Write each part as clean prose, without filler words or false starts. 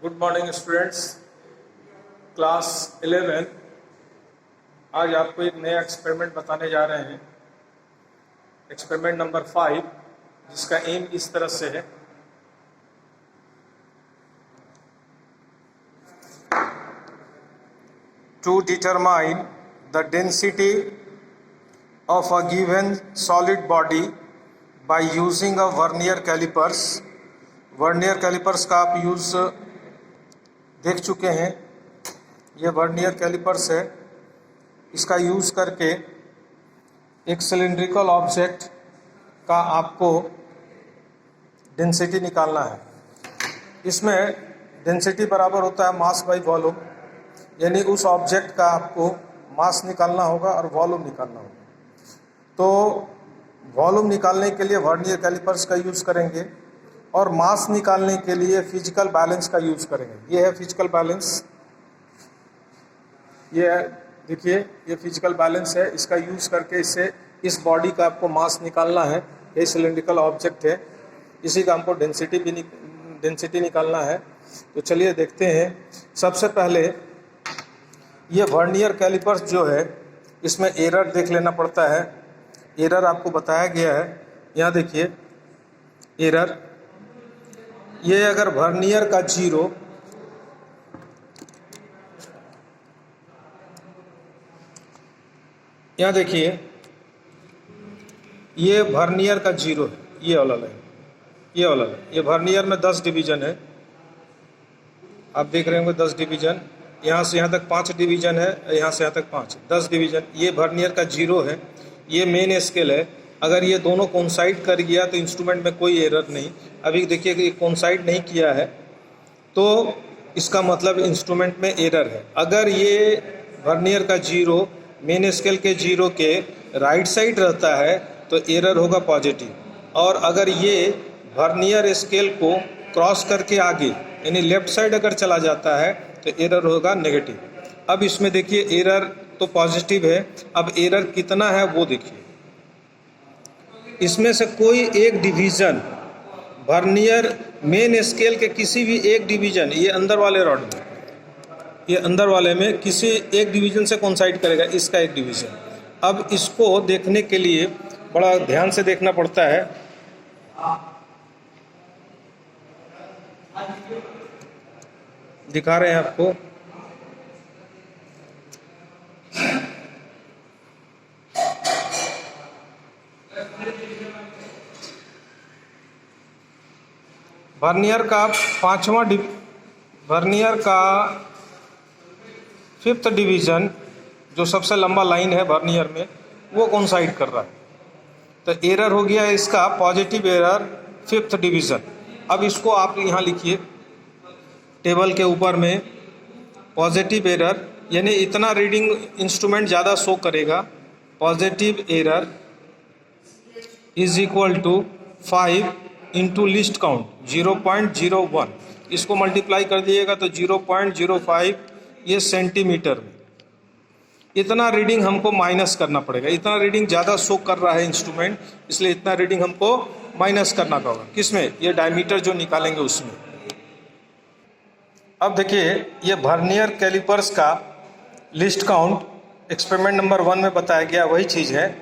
Good morning students, class 11। आज आपको एक नया एक्सपेरिमेंट बताने जा रहे हैं। एक्सपेरिमेंट नंबर 5, जिसका एम इस तरह से है। To determine the density of a given solid body by using a vernier calipers। Vernier calipers का आप यूज़ देख चुके हैं। ये वर्नियर कैलिपर्स है। इसका यूज़ करके एक सिलिंड्रिकल ऑब्जेक्ट का आपको डेंसिटी निकालना है। इसमें डेंसिटी बराबर होता है मास बाई वॉल्यूम, यानी उस ऑब्जेक्ट का आपको मास निकालना होगा और वॉल्यूम निकालना होगा। तो वॉल्यूम निकालने के लिए वर्नियर कैलिपर्स का यूज़ करेंगे और मास निकालने के लिए फिजिकल बैलेंस का यूज़ करेंगे। ये है फिजिकल बैलेंस, ये है, देखिए ये फिजिकल बैलेंस है। इसका यूज़ करके इससे इस बॉडी का आपको मास निकालना है। ये सिलिंड्रिकल ऑब्जेक्ट है, इसी का हमको डेंसिटी निकालना है। तो चलिए देखते हैं। सबसे पहले ये वर्नियर कैलिपर्स जो है, इसमें एरर देख लेना पड़ता है। एरर आपको बताया गया है, यहाँ देखिए एरर। ये अगर वर्नियर का 0, यहाँ देखिए ये वर्नियर का 0 है, ये वाला लाइन, ये वाला लाइन। ये वर्नियर में 10 डिवीजन है, आप देख रहे होंगे 10 डिवीजन। यहाँ से यहाँ तक 5 डिवीजन है, यहाँ से यहाँ तक 5, 10 डिवीजन। ये वर्नियर का 0 है, ये मेन स्केल है। अगर ये दोनों कोइंसाइड कर गया तो इंस्ट्रूमेंट में कोई एरर नहीं। अभी देखिए कि कोइंसाइड नहीं किया है, तो इसका मतलब इंस्ट्रूमेंट में एरर है। अगर ये वर्नियर का 0 मेन स्केल के 0 के राइट साइड रहता है तो एरर होगा पॉजिटिव। और अगर ये वर्नियर स्केल को क्रॉस करके आगे यानी लेफ्ट साइड अगर चला जाता है तो एरर होगा नेगेटिव। अब इसमें देखिए एरर तो पॉजिटिव है। अब एरर कितना है वो देखिए। इसमें से कोई एक डिवीज़न वर्नियर मेन स्केल के किसी भी एक डिवीज़न, ये अंदर वाले रॉड में, ये अंदर वाले में किसी एक डिवीज़न से कोइंसाइड करेगा, इसका एक डिवीज़न। अब इसको देखने के लिए बड़ा ध्यान से देखना पड़ता है। दिखा रहे हैं आपको। वर्नियर का 5वां वर्नियर का 5th डिवीज़न, जो सबसे लंबा लाइन है वर्नियर में, वो कोइंसाइड कर रहा है। तो एरर हो गया इसका पॉजिटिव एरर 5th डिवीज़न। अब इसको आप यहाँ लिखिए टेबल के ऊपर में, पॉजिटिव एरर यानी इतना रीडिंग इंस्ट्रूमेंट ज़्यादा शो करेगा। Positive error is equal to 5 into least count 0.01। इसको मल्टीप्लाई कर दिएगा तो 0.05 ये सेंटीमीटर में। इतना रीडिंग हमको माइनस करना पड़ेगा। इतना रीडिंग ज़्यादा शो कर रहा है इंस्ट्रूमेंट, इसलिए इतना रीडिंग हमको माइनस करना होगा। किसमें? ये डायमीटर जो निकालेंगे उसमें। अब देखिए ये वर्नियर कैलिपर्स का लिस्ट काउंट एक्सपेरिमेंट नंबर 1 में बताया गया वही चीज़ है।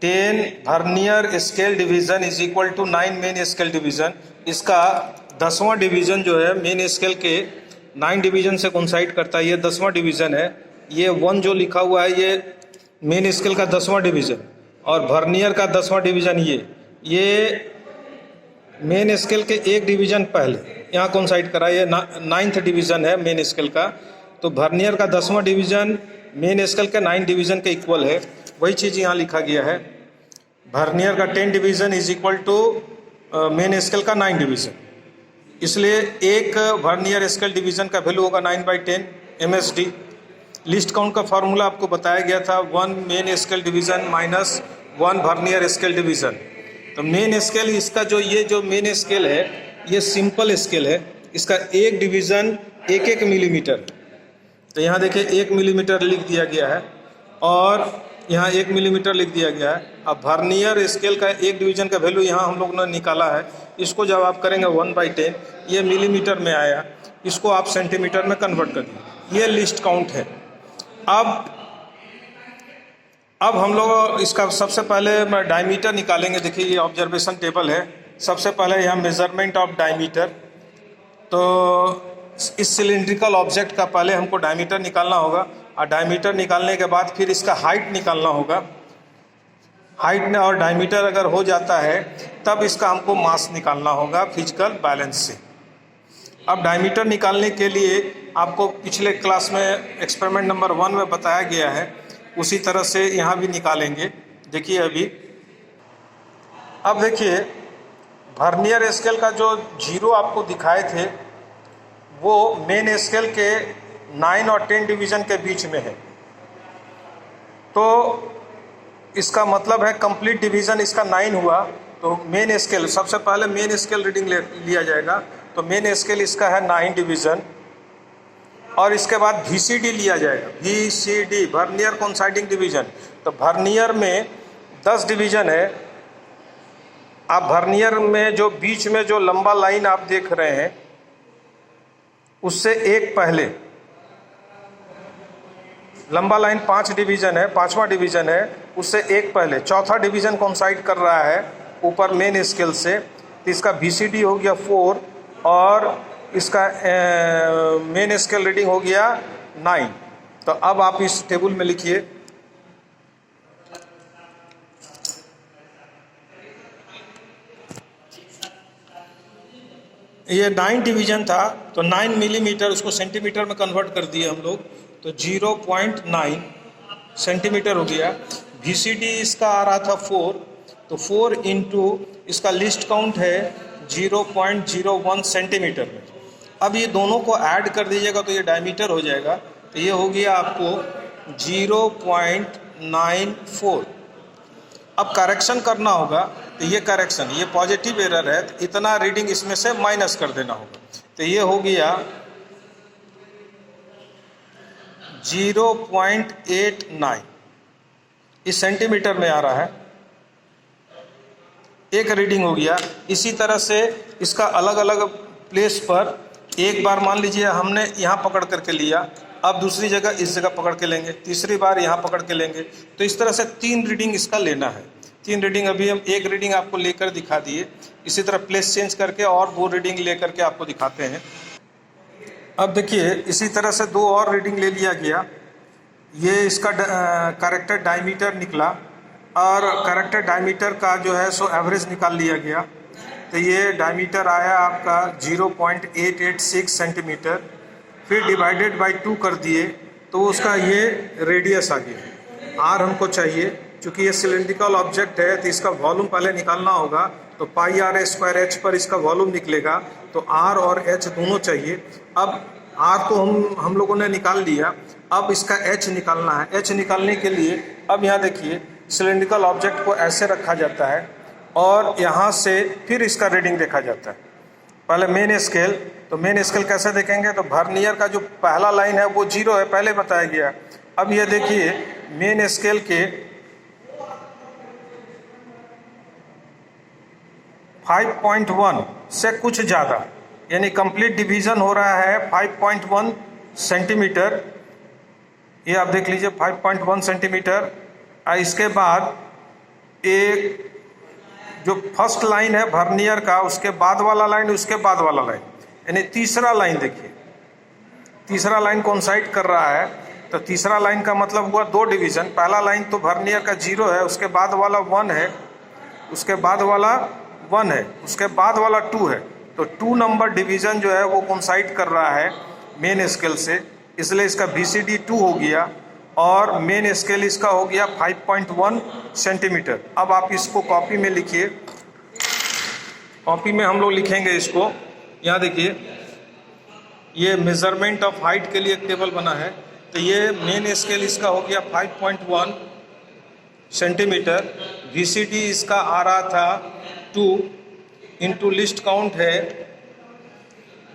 10 vernier scale division is equal to 9 main scale division. इसका 10वां डिवीज़न जो है मेन स्केल के 9 डिवीज़न से कोइंसाइड करता है। ये 10वां डिवीज़न है। ये 1 जो लिखा हुआ है ये मेन स्केल का 10वां डिवीज़न, और वर्नियर का 10वां डिवीज़न ये मेन स्केल के एक डिवीज़न पहले यहाँ कोइंसाइड करा। ये 9th डिवीज़न है मेन स्केल का। तो वर्नियर का 10वां डिवीज़न मेन स्केल के 9 डिवीज़न के इक्वल है। वही चीज़ यहाँ लिखा गया है। वर्नियर का 10 division is equal to main scale का 9 डिवीज़न। इसलिए एक वर्नियर स्केल डिवीज़न का वैल्यू होगा 9/10 MSD। लिस्ट काउंट का फार्मूला आपको बताया गया था 1 main scale division minus 1 vernier scale division. तो मेन स्केल इसका ये जो मेन स्केल है ये सिंपल स्केल है। इसका एक डिवीज़न 1 मिलीमीटर। तो यहाँ देखिए 1 मिलीमीटर लिख दिया गया है। और यहाँ 1 मिलीमीटर लिख दिया गया है। अब वर्नियर स्केल का एक डिवीजन का वैल्यू यहाँ हम लोग ने निकाला है। इसको जब आप करेंगे 1/10, ये मिलीमीटर में आया, इसको आप सेंटीमीटर में कन्वर्ट कर दिए। ये लिस्ट काउंट है। अब हम लोग इसका सबसे पहले डायमीटर निकालेंगे। देखिए ये ऑब्जर्वेशन टेबल है। सबसे पहले यहाँ मेजरमेंट ऑफ डायमीटर, तो इस सिलिंड्रिकल ऑब्जेक्ट का पहले हमको डायमीटर निकालना होगा, और डायमीटर निकालने के बाद फिर इसका हाइट निकालना होगा। हाइट और डायमीटर अगर हो जाता है तब इसका हमको मास निकालना होगा फिजिकल बैलेंस से। अब डायमीटर निकालने के लिए आपको पिछले क्लास में एक्सपेरिमेंट नंबर 1 में बताया गया है, उसी तरह से यहाँ भी निकालेंगे। देखिए अब देखिए वर्नियर स्केल का जो 0 आपको दिखाए थे वो मेन स्केल के 9 और 10 डिवीज़न के बीच में है। तो इसका मतलब है कंप्लीट डिवीज़न इसका 9 हुआ। तो मेन स्केल, सबसे पहले मेन स्केल रीडिंग लिया जाएगा। तो मेन स्केल इसका है 9 डिवीज़न, और इसके बाद VCD लिया जाएगा। VCD vernier coinciding division. तो वर्नियर में 10 डिवीज़न है। आप वर्नियर में जो बीच में जो लंबा लाइन आप देख रहे हैं उससे एक पहले लंबा लाइन 5 डिवीज़न है, 5वां डिवीज़न है, उससे एक पहले चौथा डिवीज़न कोइंसाइड कर रहा है ऊपर मेन स्केल से। तो इसका VCD हो गया 4 और इसका मेन स्केल रीडिंग हो गया 9। तो अब आप इस टेबल में लिखिए। ये 9 डिवीज़न था, तो 9 मिलीमीटर उसको सेंटीमीटर में कन्वर्ट कर दिए हम लोग। तो 0.9 सेंटीमीटर हो गया। VCD इसका आ रहा था 4, तो 4 इंटू इसका लिस्ट काउंट है 0.01 सेंटीमीटर में। अब ये दोनों को ऐड कर दीजिएगा तो ये डायमीटर हो जाएगा। तो ये हो गया आपको 0.94। अब करेक्शन करना होगा, तो ये करेक्शन, ये पॉजिटिव एरर है, तो इतना रीडिंग इसमें से माइनस कर देना होगा। तो ये हो गया 0.89, इस सेंटीमीटर में आ रहा है। एक रीडिंग हो गया। इसी तरह से इसका अलग अलग प्लेस पर एक बार मान लीजिए हमने यहाँ पकड़ करके लिया, अब दूसरी जगह इस जगह पकड़ के लेंगे, तीसरी बार यहाँ पकड़ के लेंगे। तो इस तरह से 3 रीडिंग इसका लेना है। 3 रीडिंग अभी हम एक रीडिंग आपको लेकर दिखा दिए। इसी तरह प्लेस चेंज करके और 2 रीडिंग लेकर के आपको दिखाते हैं। अब देखिए इसी तरह से 2 और रीडिंग ले लिया गया। ये इसका करेक्टेड डायमीटर निकला, और करेक्टेड डायमीटर का जो है सो एवरेज निकाल लिया गया। तो ये डायमीटर आया आपका 0.886 सेंटीमीटर, फिर डिवाइडेड बाय 2 कर दिए तो उसका ये रेडियस आ गया। आर हमको चाहिए, चूँकि ये सिलिंड्रिकल ऑब्जेक्ट है तो इसका वॉल्यूम पहले निकालना होगा। तो πr² h पर इसका वॉल्यूम निकलेगा, तो आर और एच दोनों चाहिए। अब आर को हम लोगों ने निकाल लिया, अब इसका एच निकालना है। एच निकालने के लिए अब यहाँ देखिए सिलिंड्रिकल ऑब्जेक्ट को ऐसे रखा जाता है और यहाँ से फिर इसका रीडिंग देखा जाता है। पहले मेन स्केल, तो मेन स्केल कैसे देखेंगे, तो वर्नियर का जो पहला लाइन है वो 0 है, पहले बताया गया। अब ये देखिए मेन स्केल के 5.1 से कुछ ज़्यादा, यानी कंप्लीट डिवीज़न हो रहा है 5.1 सेंटीमीटर। ये आप देख लीजिए 5.1 सेंटीमीटर। इसके बाद एक जो फर्स्ट लाइन है वर्नियर का, उसके बाद वाला लाइन, उसके बाद वाला लाइन, यानी तीसरा लाइन देखिए, तीसरा लाइन कोइंसाइड कर रहा है। तो तीसरा लाइन का मतलब हुआ 2 डिवीज़न। पहला लाइन तो वर्नियर का 0 है, उसके बाद वाला 1 है, उसके बाद वाला 1 है, उसके बाद वाला 2 है। तो 2 नंबर डिवीज़न जो है वो कोइंसाइड कर रहा है मेन स्केल से, इसलिए इसका VCD 2 हो गया और मेन स्केल इसका हो गया 5.1 सेंटीमीटर। अब आप इसको कॉपी में लिखिए। कॉपी में हम लोग लिखेंगे इसको। यहाँ देखिए ये मेजरमेंट ऑफ हाइट के लिए एक टेबल बना है। तो ये मेन स्केल इसका हो गया 5.1 सेंटीमीटर। VCD इसका आ रहा था 2 इंटू लिस्ट काउंट है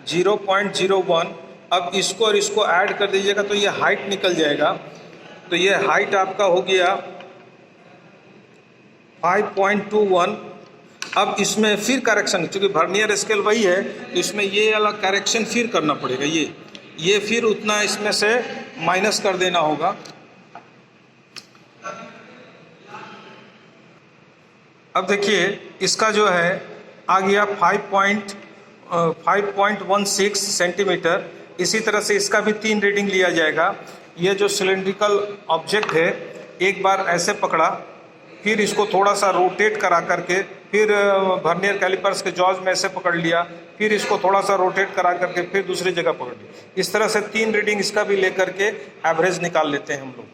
0.01। अब इसको और इसको ऐड कर दीजिएगा तो ये हाइट निकल जाएगा। तो ये हाइट आपका हो गया 5.21। अब इसमें फिर करेक्शन, क्योंकि वर्नियर स्केल वही है तो इसमें ये वाला करेक्शन फिर करना पड़ेगा। ये फिर उतना इसमें से माइनस कर देना होगा। अब देखिए इसका जो है आ गया 5.16 सेंटीमीटर। इसी तरह से इसका भी 3 रीडिंग लिया जाएगा। ये जो सिलेंड्रिकल ऑब्जेक्ट है, एक बार ऐसे पकड़ा, फिर इसको थोड़ा सा रोटेट करा करके, फिर वर्नियर कैलिपर्स के जॉज में ऐसे पकड़ लिया, फिर इसको थोड़ा सा रोटेट करा करके फिर दूसरी जगह पकड़ लिया। इस तरह से 3 रीडिंग इसका भी लेकर के एवरेज निकाल लेते हैं हम लोग।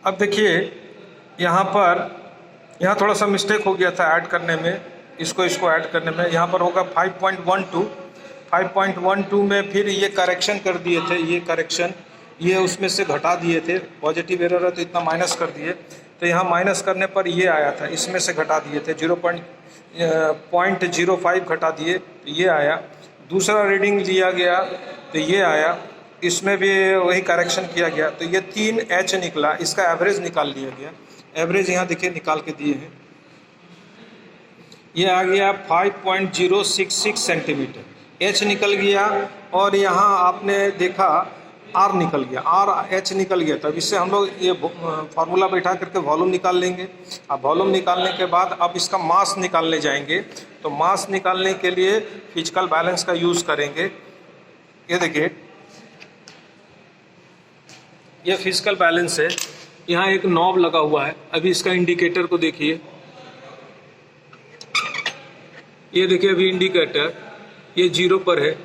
अब देखिए यहाँ थोड़ा सा मिस्टेक हो गया था ऐड करने में, इसको ऐड करने में। यहाँ पर होगा 5.12 में फिर ये करेक्शन कर दिए थे, ये करेक्शन ये उसमें से घटा दिए थे। पॉजिटिव एरर है तो इतना माइनस कर दिए, तो यहाँ माइनस करने पर ये आया था, इसमें से घटा दिए थे 0.05 घटा दिए तो ये आया। दूसरा रीडिंग लिया गया तो ये आया, इसमें भी वही करेक्शन किया गया तो ये 3H निकला। इसका एवरेज निकाल लिया गया। एवरेज यहाँ देखिए निकाल के दिए हैं, ये आ गया 5.066 सेंटीमीटर। H निकल गया और यहाँ आपने देखा R निकल गया, RH निकल गया। तब इससे हम लोग ये फार्मूला बैठा करके वॉल्यूम निकाल लेंगे। अब वॉल्यूम निकालने के बाद अब इसका मास निकालने जाएंगे, तो मास निकालने के लिए फिजिकल बैलेंस का यूज़ करेंगे। ये देखिए ये फिजिकल बैलेंस है, यहाँ एक नॉब लगा हुआ है। अभी इसका इंडिकेटर को देखिए, ये देखिए अभी इंडिकेटर ये 0 पर है।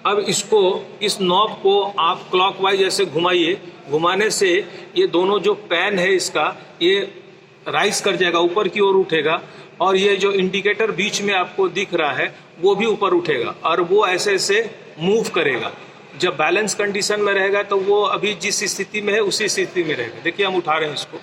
अब इस नॉब को आप क्लॉकवाइज ऐसे घुमाइए, घुमाने से ये दोनों जो पैन है इसका ये राइज कर जाएगा, ऊपर की ओर उठेगा, और ये जो इंडिकेटर बीच में आपको दिख रहा है वो भी ऊपर उठेगा और वो ऐसे ऐसे मूव करेगा। जब बैलेंस कंडीशन में रहेगा तो वो अभी जिस स्थिति में है उसी स्थिति में रहेगा। देखिए हम उठा रहे हैं इसको,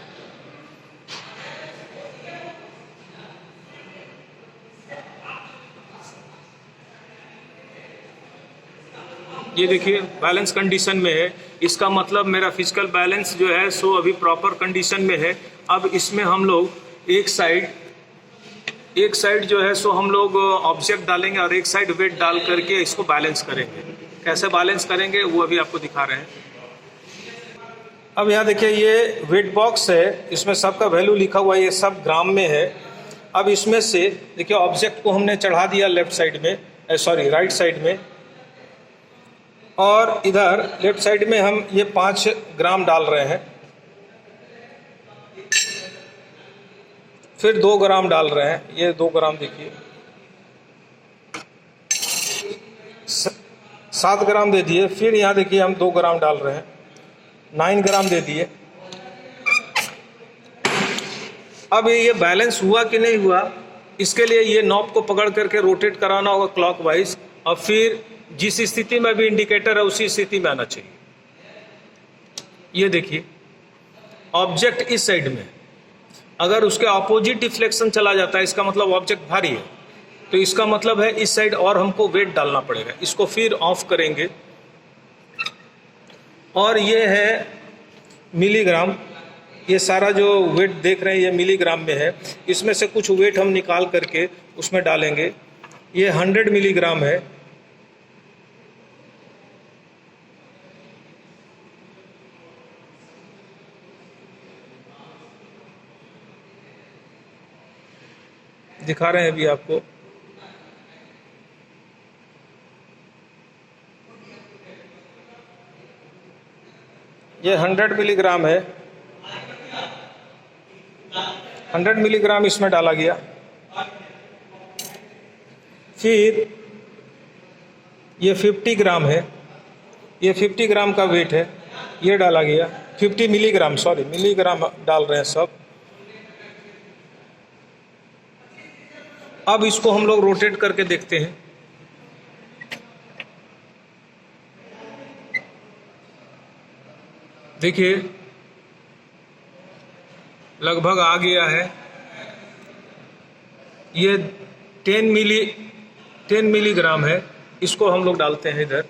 ये देखिए बैलेंस कंडीशन में है। इसका मतलब मेरा फिजिकल बैलेंस जो है सो अभी प्रॉपर कंडीशन में है। अब इसमें हम लोग एक साइड जो है सो हम लोग ऑब्जेक्ट डालेंगे और एक साइड वेट डाल करके इसको बैलेंस करेंगे। कैसे बैलेंस करेंगे वो अभी आपको दिखा रहे हैं। अब यहाँ देखिए ये वेट बॉक्स है, इसमें सबका वैल्यू लिखा हुआ है, ये सब ग्राम में है। अब इसमें से देखिए ऑब्जेक्ट को हमने चढ़ा दिया लेफ्ट साइड में, राइट साइड में, और इधर लेफ्ट साइड में हम ये 5 ग्राम डाल रहे हैं, फिर 2 ग्राम डाल रहे हैं, ये 2 ग्राम देखिए, 7 ग्राम दे दिए। फिर यहाँ देखिए हम 2 ग्राम डाल रहे हैं, 9 ग्राम दे दिए। अब ये बैलेंस हुआ कि नहीं हुआ, इसके लिए ये नॉब को पकड़ करके रोटेट कराना होगा क्लॉकवाइज, और फिर जिस स्थिति में भी इंडिकेटर है उसी स्थिति में आना चाहिए। ये देखिए ऑब्जेक्ट इस साइड में, अगर उसके ऑपोजिट डिफ्लेक्शन चला जाता है इसका मतलब ऑब्जेक्ट भारी है, तो इसका मतलब है इस साइड और हमको वेट डालना पड़ेगा। इसको फिर ऑफ करेंगे, और ये है मिलीग्राम। ये सारा जो वेट देख रहे हैं ये मिलीग्राम में है। इसमें से कुछ वेट हम निकाल करके उसमें डालेंगे। ये 100 मिलीग्राम है। दिखा रहे हैं अभी आपको, ये 100 मिलीग्राम है। 100 मिलीग्राम इसमें डाला गया। फिर ये 50 ग्राम है, ये 50 ग्राम का वेट है, ये डाला गया। 50 मिलीग्राम, सॉरी मिलीग्राम डाल रहे हैं सब। अब इसको हम लोग रोटेट करके देखते हैं। देखिए लगभग आ गया है। ये 10 मिलीग्राम है। इसको हम लोग डालते हैं इधर।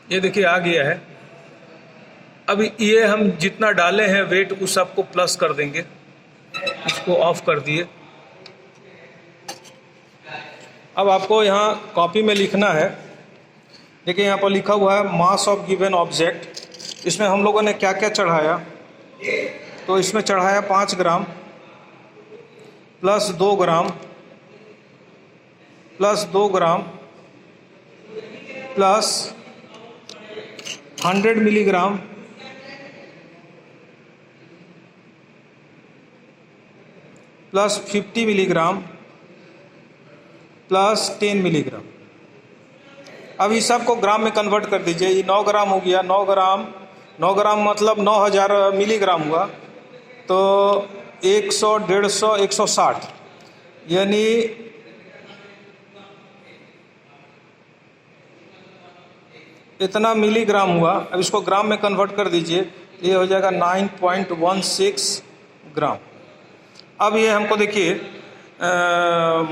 ये देखिए आ गया है। अब ये हम जितना डाले हैं वेट उस सबको प्लस कर देंगे। इसको ऑफ कर दिए। अब आपको यहाँ कॉपी में लिखना है। देखिए यहाँ पर लिखा हुआ है मास ऑफ गिवन ऑब्जेक्ट। इसमें हम लोगों ने क्या क्या चढ़ाया, तो इसमें चढ़ाया 5 gram plus 2 gram plus 2 gram plus 100 milligram plus 50 milligram plus 10 milligram. अब इस सब को ग्राम में कन्वर्ट कर दीजिए। ये 9 ग्राम हो गया। 9 ग्राम मतलब 9000 मिलीग्राम हुआ। तो 100, 150, 160 यानी इतना मिलीग्राम हुआ। अब इसको ग्राम में कन्वर्ट कर दीजिए। ये हो जाएगा 9.16 ग्राम। अब ये हमको देखिए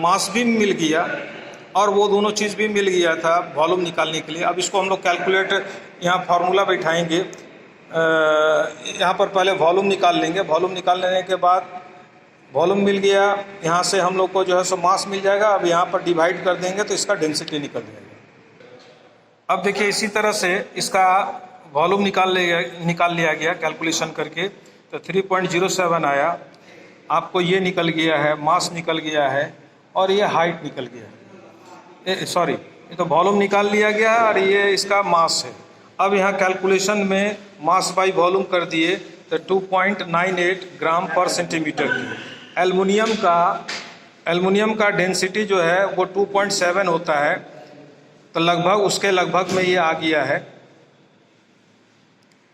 मास भी मिल गया और वो दोनों चीज़ भी मिल गया था वॉल्यूम निकालने के लिए। अब इसको हम लोग कैलकुलेटर यहाँ फार्मूला बैठाएंगे। यहाँ पर पहले वॉल्यूम निकाल लेंगे। वॉल्यूम निकाल लेने के बाद वॉल्यूम मिल गया, यहाँ से हम लोग को जो है सो मास मिल जाएगा। अब यहाँ पर डिवाइड कर देंगे तो इसका डेंसिटी निकल जाएगा। अब देखिए इसी तरह से इसका वॉल्यूम निकाल लिया गया कैलकुलेशन करके। तो 3.07 आया। आपको ये निकल गया है, मास निकल गया है और ये हाइट निकल गया है। सॉरी, ये तो वॉल्यूम निकाल लिया गया है और ये इसका मास है। अब यहाँ कैलकुलेशन में मास बाई वॉल्यूम कर दिए तो 2.98 ग्राम पर सेंटीमीटर क्यूब। एल्युमिनियम का डेंसिटी जो है वो 2.7 होता है। तो लगभग उसके लगभग में ये आ गया है।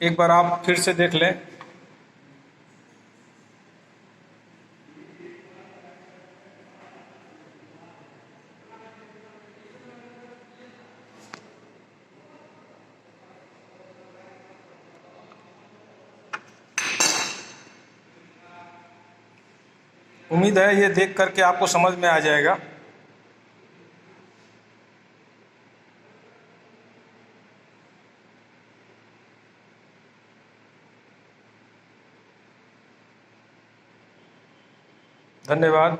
एक बार आप फिर से देख लें। उम्मीद है ये देख करके आपको समझ में आ जाएगा। धन्यवाद।